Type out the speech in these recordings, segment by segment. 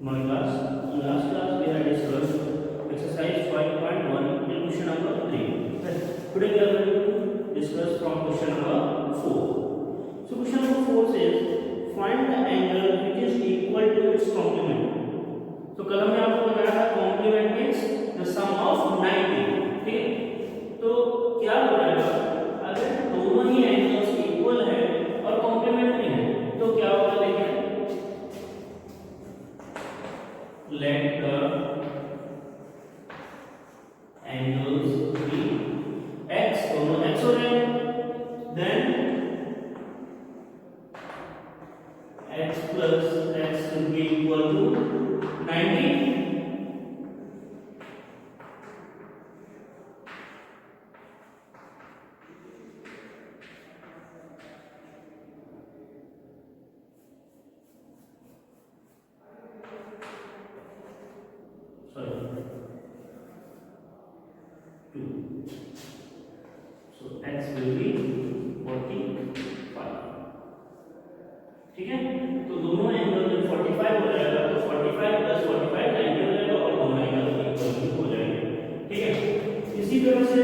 my class. In last class we had discussed exercise 5.1 till question number 3. Today we are going to discuss from question number 4. So question number 4 says find the angle which is equal to its complement. तो कल हमने आपको बताया था complement means the sum of 90. ठीक है, तो क्या हो जाएगा अगर दोनों ही एंगल्स इक्वल है और कॉम्प्लीमेंट्री है तो क्या होगा देखिए. Let the angles be x, दोनों x हो रहे हैं, then x plus x will be equal to 90. So x will be 45. ठीक है, तो दोनों एंगल जब 45 हो जाएगा तो 45 प्लस 45 90 हो जाएगा और दोनों एंगल इक्वल हो जाएंगे. ठीक है, इसी तरह से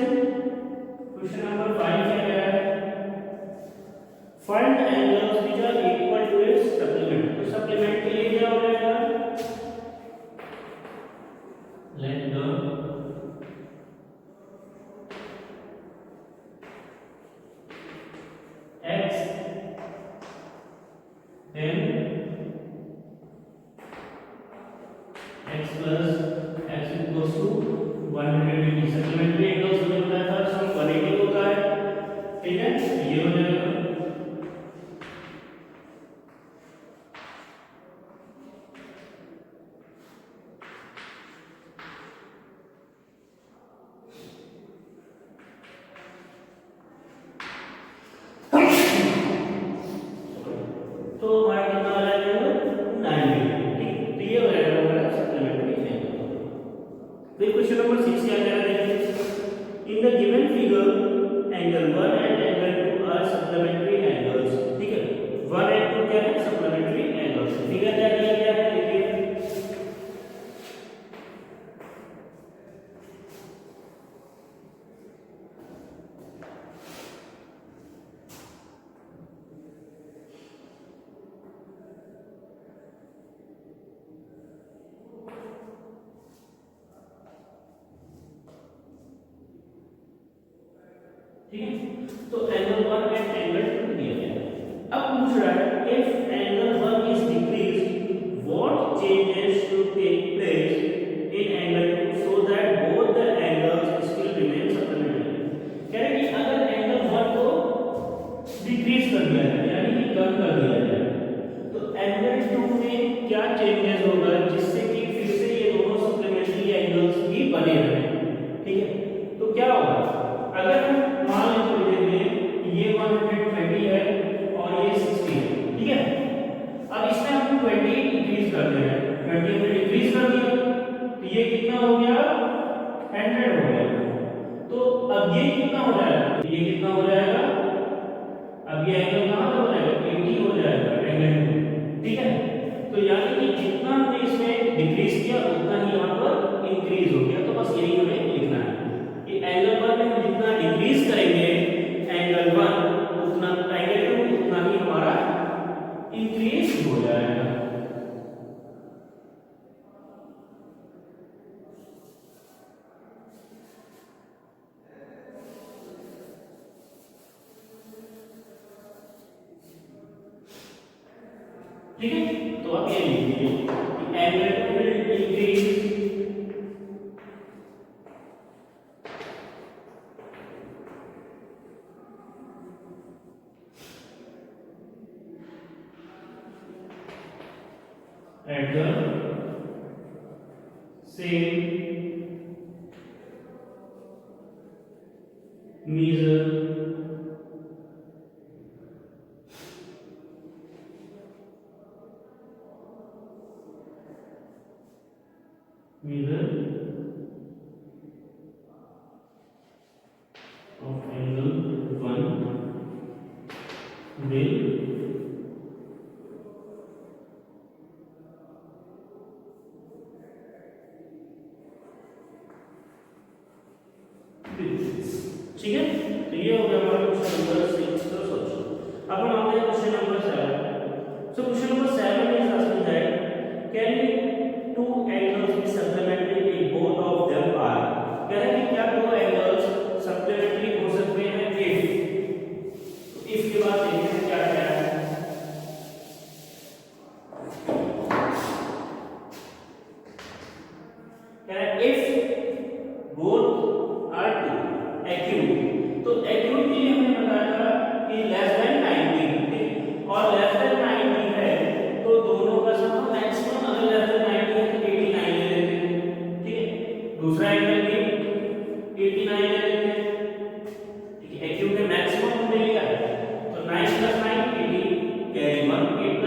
क्वेश्चन नंबर 5 क्या कह रहा है, find the angles which are equal to its supplement. तो सप्लीमेंट के लिए क्या हो जाएगा, let the x then x plus x equals to 180. Supplementary angles मुझे बताया था सम 180 होता है. ठीक है, ये हो जाएगा. तो हमारा कितना हो जाएगा 90. ठीक, तो ये हो जाएगा हमारा सप्लीमेंट्री एंगल. फिर क्वेश्चन नंबर 6 क्या कह रहा है देखिए, in the given figure angle 1 and angle 2 are supplementary angles. ठीक है, 1 एंड 2 क्या है सप्लीमेंट्री एंगल्स. फिगर क्या दिया गया है देखिए, ठीक है, तो एंगल 1 एंड एंगल 2 दिया गया है. अब पूछ रहा है if angle 1 is decreased what changes should take place in angle 2 so that both the angles still remain supplementary. कह रहे कि अगर एंगल 1 को डिक्रीज कर दिया जाए यानी कि कम कर दिया जाए तो एंगल 2 में क्या चेंजेस होगा जिससे कि फिर से ये दोनों सप्लीमेंट्री एंगल्स भी बने रहें. ठीक है, तो क्या होगा अगर हम मान लीजिए ये 120 है और ये 60 है. ठीक है, अब इसमें हम 20 इंक्रीज कर दे रहे हैं, 20 में इंक्रीज कर दिया तो ये कितना हो गया 100 हो गया. तो अब ये कितना हो जाएगा, ये कितना हो जाएगा, अब ये एंगल कहां पे हो जाएगा 80 हो जाएगा एंगल 2. ठीक है, तो यानी कि जितना हमने इसमें डिक्रीज किया उतना ही यहां पर इंक्रीज हो गया. तो बस यही हमें लिखना है कि एंगल 1 में हम जितना डिक्रीज करेंगे एंगल 1 उतना एंगल 2 उतना ही हमारा इंक्रीज हो जाएगा. ठीक है, तो आप ये लिख लीजिए कि angle 2 will increase at the same measure of angle 1 will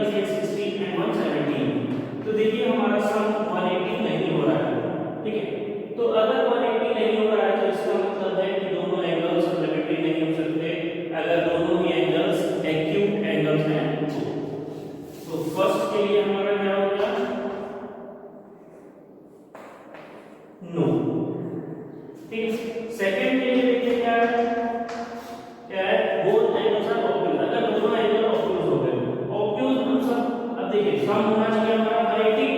is 816 and 117। तो देखिए हमारा सम 180 नहीं हो रहा है, ठीक है। तो अगर 180 नहीं हो रहा है तो इसका मतलब है कि दोनों एंगल्स सिमेट्रिक नहीं हो सकते अगर दोनों ही एंगल्स एक्यूट एंगल्स हैं। तो फर्स्ट के लिए हमारा क्या हो गया, नो, ठीक है। सेकंड के लिए देखिए क्या है, बोथ एंगल्स आर ऑब्ट्यूज। अगर दोनों एंगल ऑब्ट्यूज हो गए, ऑब्ट्यूज हम सब, अब देखिए सम होना चाहिए हमारा 180,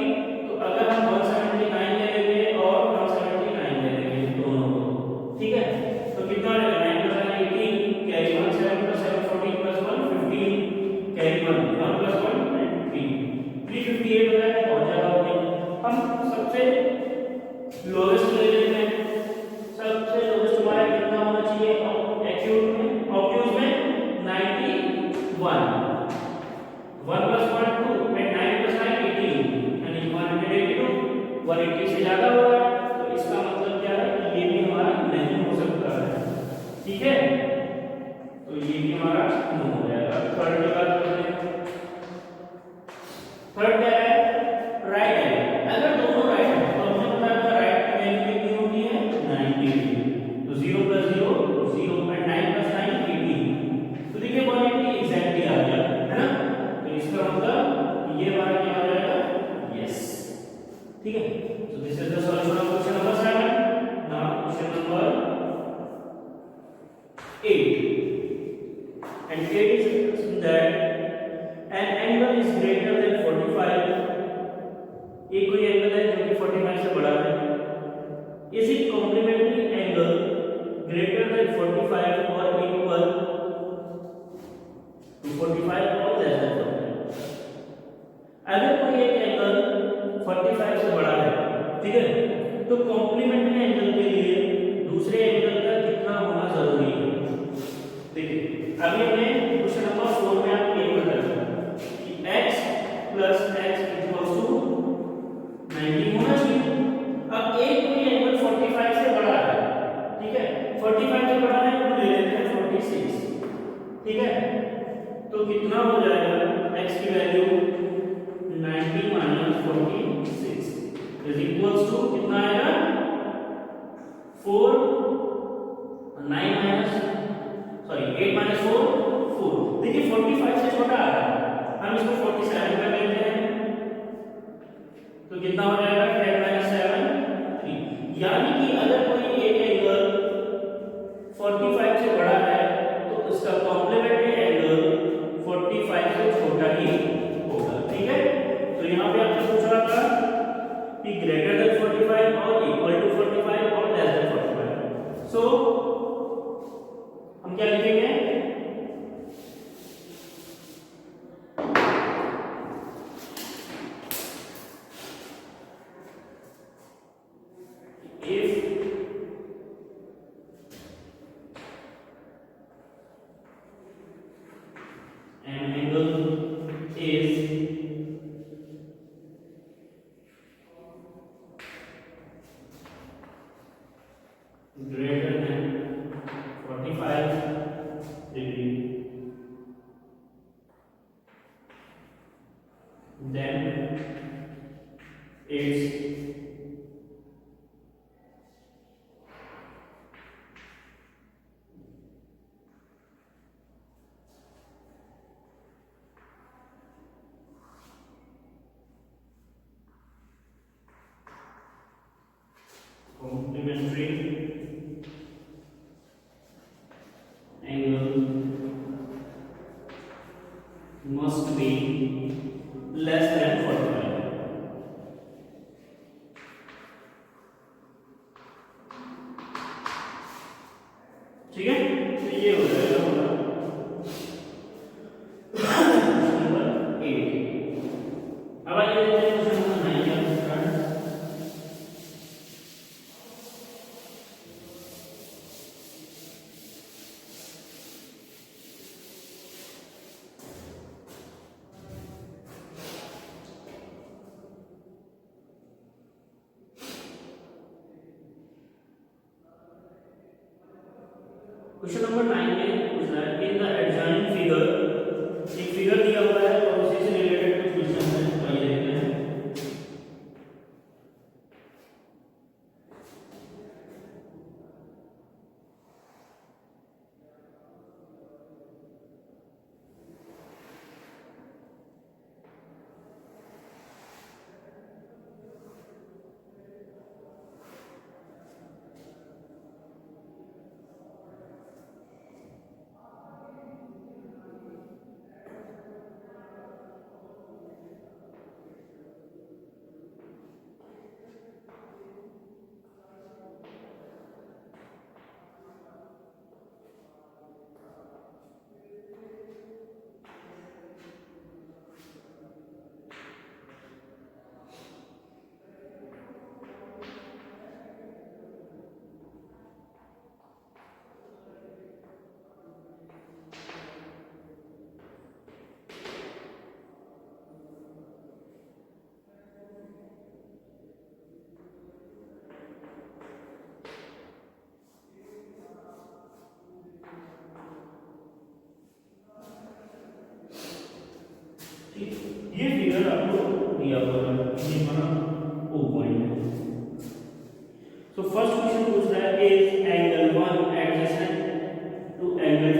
तो अगर हम 179 ले लेंगे और 179 ले लेंगे दोनों को, ठीक है। तो कितना आ जाएगा, 9 + 9 18, कैरी 1 7 + 7 14 + 1 15, कैरी 1 1 + 1 358 हो जाएगा, बहुत ज्यादा हो गया। हम सबसे लोएस्ट ले लेते हैं, सबसे लोएस्ट हमारा कितना होना चाहिए एक्यूट में, ऑब्ट्यूज में 91, 1 + 1 2 में 9 + 9 18 यानी 182, 180 से ज्यादा हो रहा है, तो इसका मतलब क्या है कि ये भी हमारा नहीं हो सकता है, ठीक है। तो ये भी हमारा नहीं हो जाएगा। थर्ड की बात करते हैं। थर्ड क्या है, राइट एंगल। अगर दोनों राइट है तो हमने बताया था राइट की वैल्यू कितनी होती है 90 डिग्री। तो 0 + 0 0 और 9 + 9 18। तो देखिए 180 एग्जैक्टली आ गया है ना। तो इसका मतलब ये हमारा क्या हो जाएगा, यस, ठीक है। So this is the solution of question number 7। Now question number 8 and 8 is that an angle is greater than 45, एक कोई एंगल है जो कि 45 से बड़ा है, is it complementary angle greater than 45 or equal to 45 or less than 45? अगर कोई एक एंगल 45 से बड़ा है, ठीक है, तो कॉम्प्लीमेंट्री एंगल के लिए दूसरे एंगल का कितना होना जरूरी है। देखिए अभी हमने क्वेश्चन नंबर 4 में आपको ये बताया कि x + x = 90 होना चाहिए। अब एक कोई एंगल 45 से बड़ा है, ठीक है, 45 से बड़ा है तो ले लेते हैं 46, ठीक है। तो कितना हो जाएगा, x की वैल्यू 90 - 46 = कितना आएगा 4 9 8 - 4 4। देखिए 45 से छोटा आ रहा है, हम इसको 47 कर लेते हैं, तो कितना हो जाएगा 10 - 7 3। यानी कि अगर कोई एक एंगल 45 से बड़ा है तो उसका कॉम्प्लीमेंट्री एंगल 45 से छोटा ही होगा, ठीक है। तो यहाँ पे आपसे पूछ रहा था कि ग्रेटर देन 45 और इक्वल टू 45 और लेस देन 45। सो हम क्या लिखेंगे, if an angle is greater than 45 degree, then its complementary angle must be less than 45, ठीक है। तो ये हो जाएगा हमारा नंबर 8। अब आइए देखते हैं क्वेश्चन नंबर 9 क्या पूछ रहा है। क्वेश्चन नंबर 9 में पूछ रहा है इन द एडजॉइनिंग फिगर, एक फिगर दिया हुआ है और उसी से रिलेटेड ये फिगर आपको दिया हुआ है, ये हमारा ओ पॉइंट है। तो फर्स्ट क्वेश्चन पूछ रहा है is angle 1 adjacent to angle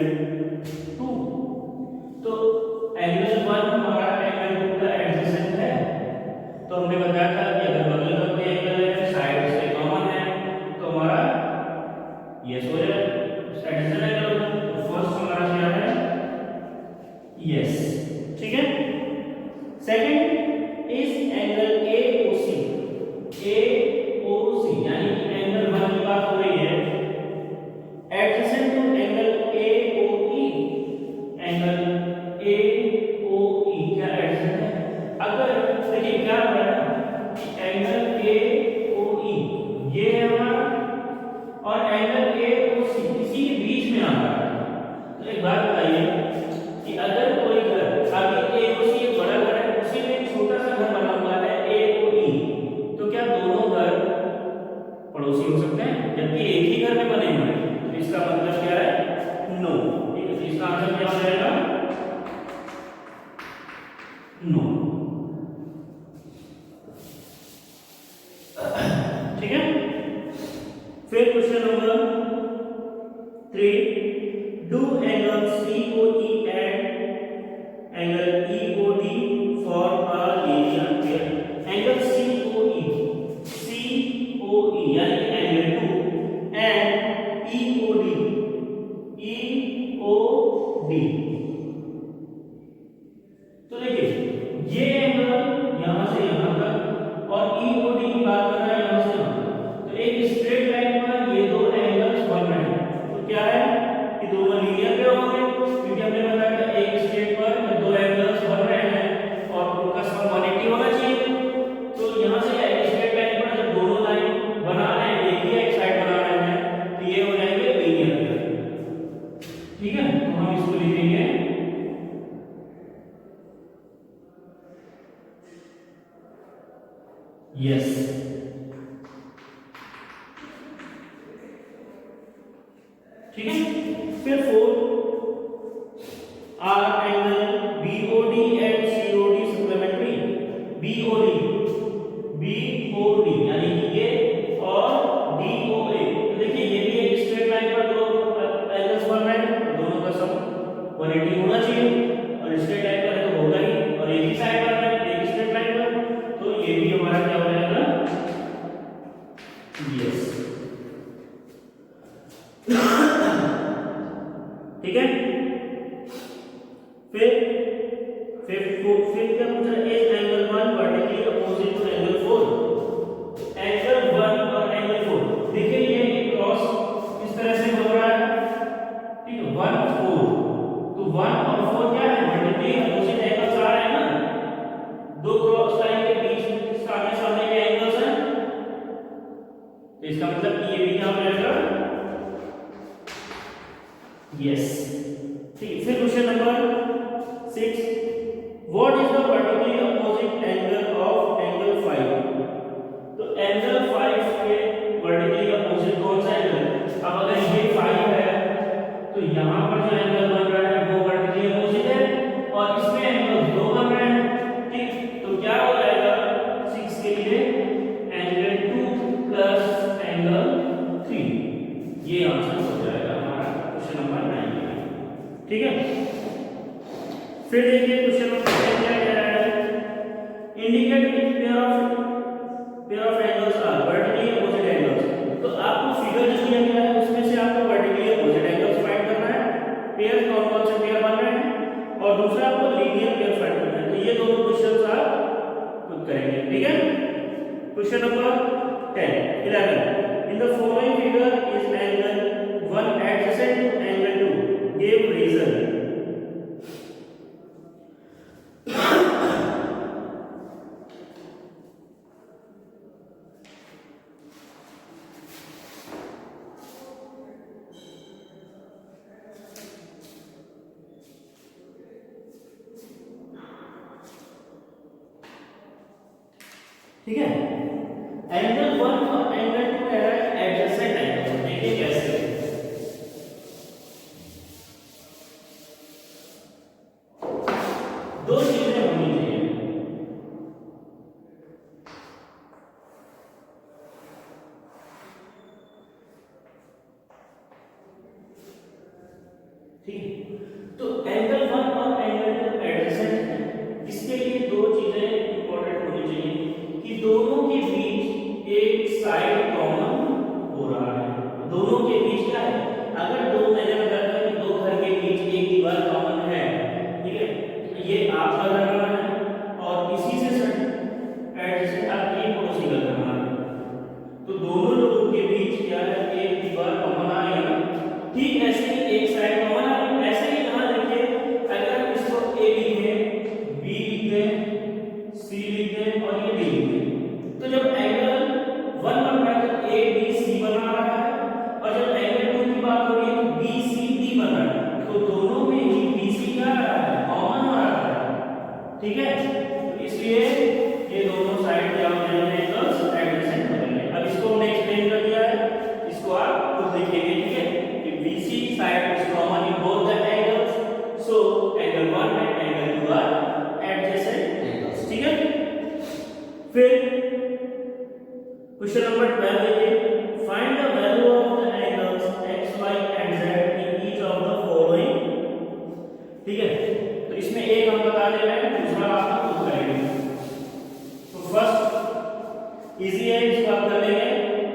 2। तो एंगल 1 हमारा एंगल 2 का एडजेसेंट है। तो हमने बताया था कि अगर बगल में कोई एंगल है, साइड से कॉमन है, तो हमारा यस हो जाएगा, एडजेसेंट एंगल होगा। तो फर्स्ट हमारा क्या है, यस, ठीक है। Second is angle AOC, AOC यानी कि एंगल 1 की बात हो रही है, adjacent to angle AOE। Angle AOE क्या एडजेसेंट है? अगर देखिए क्या हो रहा है कि एंगल AOE ये है हमारा और एंगल AOC इसी के बीच में आ रहा है। तो एक बात बताइए कि अगर कोई घर, अभी AOC एक बड़ा घर है, उसी में एक छोटा सा घर बना हुआ है AOE, तो क्या दोनों घर पड़ोसी हो सकते हैं जबकि एक ही घर में बने हुए हैं? तो इसका मतलब क्या है, नो। ठीक है, तो इसका आंसर क्या हो जाएगा, नो। ठीक है। फिर question number 3, do angle COE and angle EOD form a linear pair. Angle COE यानी कि एंगल 2 एंड EOD तो देखिए ये एंगल यहां से यहां तक और EOD की बात कर रहा है यहां से यहां तक। तो एक स्ट्रेट लाइन पर ये दो एंगल्स बन रहे हैं, तो क्या है कि दोनों लीनियर पेयर होंगे, क्योंकि हमने बताया था एक स्ट्रेट पर दो एंगल्स बन रहे हैं और उनका सम 180 होना चाहिए। तो यहां से एक स्ट्रेट लाइन पर जब दोनों लाइन बना रहे हैं, एक ही एक साइड बना रहे हैं, तो ये हो जाएंगे लीनियर पेयर। ठीक है, तो हम इसको लिखेंगे यस। ठीक है। फिर 4, R angle BOD and COD supplementary. BOD यानी कि ये और DOA, तो देखिए ये भी एक स्ट्रेट लाइन पर दो एंगल्स बन रहे हैं, तो दोनों का सम 180 होना चाहिए और स्ट्रेट लाइन पर है तो होगा ही, और एक ही साइड पर है एक स्ट्रेट लाइन पर, तो ये भी हमारा क्या हो जाएगा, यस। ठीक है। फिर क्या पूछ रहा है, is angle 1 vertically opposite to angle 4। Angle 1 और एंगल 4 देखिए ये एक क्रॉस इस तरह से हो रहा है, ठीक है, 1 4, तो 1 और 4 क्या है, वर्टिकली अपोजिट एंगल्स आ रहे हैं ना, दो क्रॉस लाइन के बीच सामने सामने के एंगल्स हैं, तो इसका मतलब कि ये भी क्या हो जाएगा, यस। ठीक। फिर question number 6, what is the vertically opposite angle of angle 5। तो एंगल 5 के वर्टिकली अपोजिट कौन सा एंगल है? अब अगर ये 5 है तो यहां पर जो एंगल बन रहा है वो वर्टिकली अपोजिट है और इसमें एंगल 2 बन रहे हैं। ठीक, तो क्या हो जाएगा 6 के लिए एंगल 2 प्लस एंगल 3, ये आंसर हो जाएगा हमारा क्वेश्चन नंबर 9। ठीक है। फिर देखिए क्वेश्चन नंबर 10 क्या कह रहा है, indicate which pair of angles are vertically opposite angles. तो आपको फिगर जो दिया गया है उसमें से आपको वर्टिकली अपोजिट एंगल्स फाइंड करना है, पेयर कौन कौन से पेयर बन रहे हैं, और दूसरा आपको लीनियर पेयर फाइंड करना है। तो ये दोनों क्वेश्चंस आप खुद करेंगे। ठीक है। Question number 11, in the following figure is angle 1 adjacent to angle 2, give reason. ठीक है, एंगल 1 और एंगल 2 कह रहा है एडजेसेंट एंगल। देखिए कैसे, दो चीजें होनी तो जब एंगल 1 बन रहा है तो ए बी सी बना रहा है, और जब एंगल 2 की बात हो रही है तो बी सी डी बन रहा है, तो दोनों में ही बी सी क्या आ रहा है, कॉमन आ रहा है। ठीक है, तो इसलिए ये दोनों साइड क्या हो जाएंगे, एंगल्स एडजेसेंट हो जाएंगे। अब इसको हमने एक्सप्लेन कर दिया है, इसको आप खुद लिखेंगे। ठीक है, कि B C side is common in both the angles, so angle 1 and angle 2 are adjacent angles. ठीक है, फिर क्वेश्चन नंबर 12 देखिए, find the value of the angles X Y and Z in each of the following. ठीक है, तो इसमें एक हम बता दे रहे हैं, दूसरा आप खुद करेंगे। तो फर्स्ट इजी है, इसको आप कर लेंगे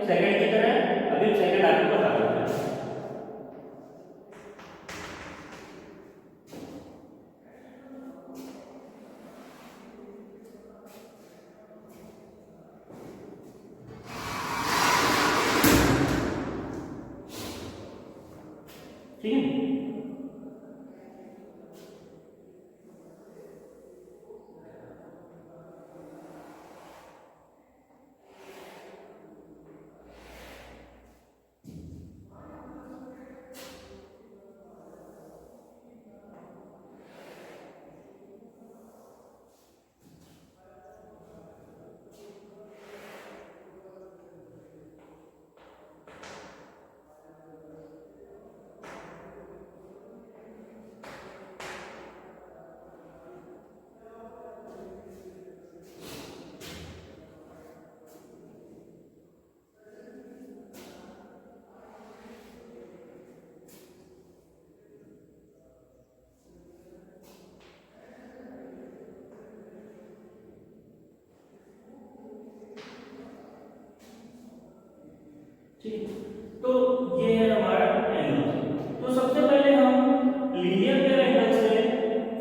सेकंड की तरह। अभी सेकंड आपको बता देते हैं। ठीक है, ठीक, तो ये है हमारा एंगल। तो सबसे पहले हम लीनियर पेयर एंगल से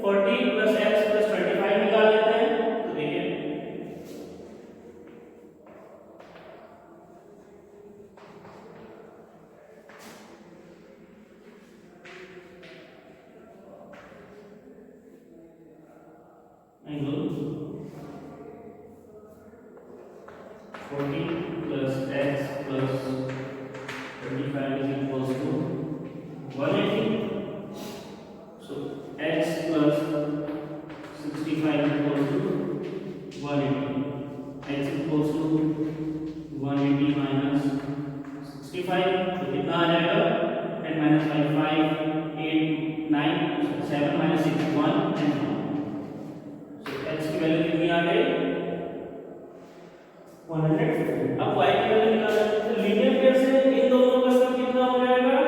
40 प्लस x प्लस 25 निकाल लेते हैं। तो देखिए angle 40 plus x plus 25 is equals to 180. So x plus 65 is equals to 180. x equals to 180 minus 65, तो कितना आ जाएगा, 10 minus 5 5 8 9 7 minus 6 1 and 1. So x की वैल्यू कितनी आ गई, 150। अब y की वैल्यू निकालना है, तो लीनियर पेयर से इन दोनों का सम कितना हो जाएगा,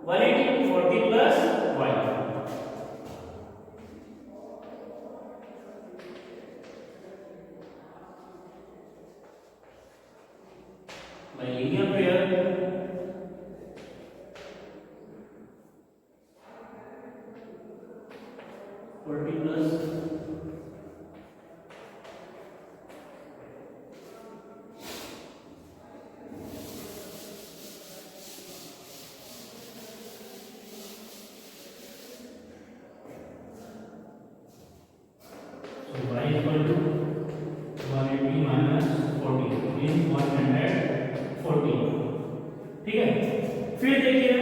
180 40 plus y। by linear pair ठीक है। फिर देखिए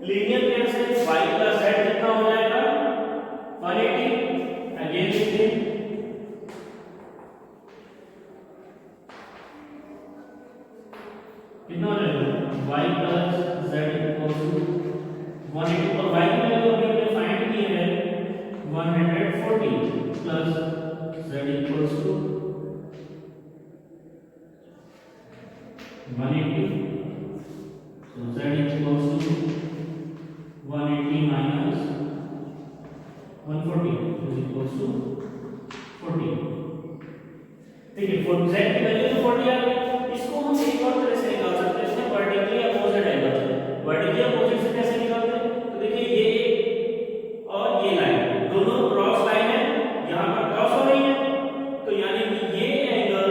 लीनियर पेयर से y प्लस z कितना हो जाएगा, 180। अगेन देखिए कितना हो जाएगा, y plus z equal to 180, और y की वैल्यू अभी हमने फाइंड की है 140 plus z equal to 180। So z is equals to 180 minus 140 is equals to 40। ठीक है, z की वैल्यू तो 40 आ गई। इसको हम एक और तरह से निकाल सकते हैं, इसमें वर्टिकली अपोजिट एंगल से। वर्टिकली अपोजिट से कैसे निकालते हैं, तो देखिए ये और ये लाइन दोनों क्रॉस लाइन है, यहाँ पर क्रॉस हो रही है, तो यानी कि ये एंगल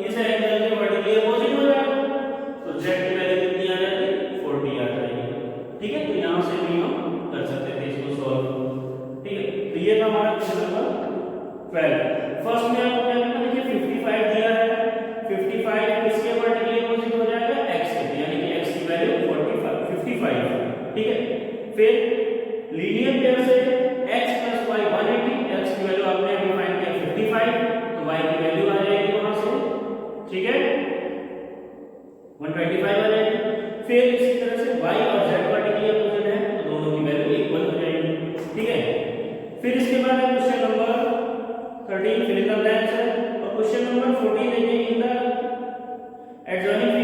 इस एंगल के वर्टिकली अपोजिट हो जाएगा। तो z की वैल्यू कितनी आ जाएगी, 40 आ जाएगी। ठीक है, तो यहाँ से भी हम कर सकते थे इसको सॉल्व। ठीक है, तो ये था हमारा क्वेश्चन नंबर 12। फर्स्ट में आपको क्या करना है, देखिए 55 दिया है इसके बाद है question number 13 fill in the blanks है, और क्वेश्चन नंबर 14 देखिए इन द एडजॉइनिंग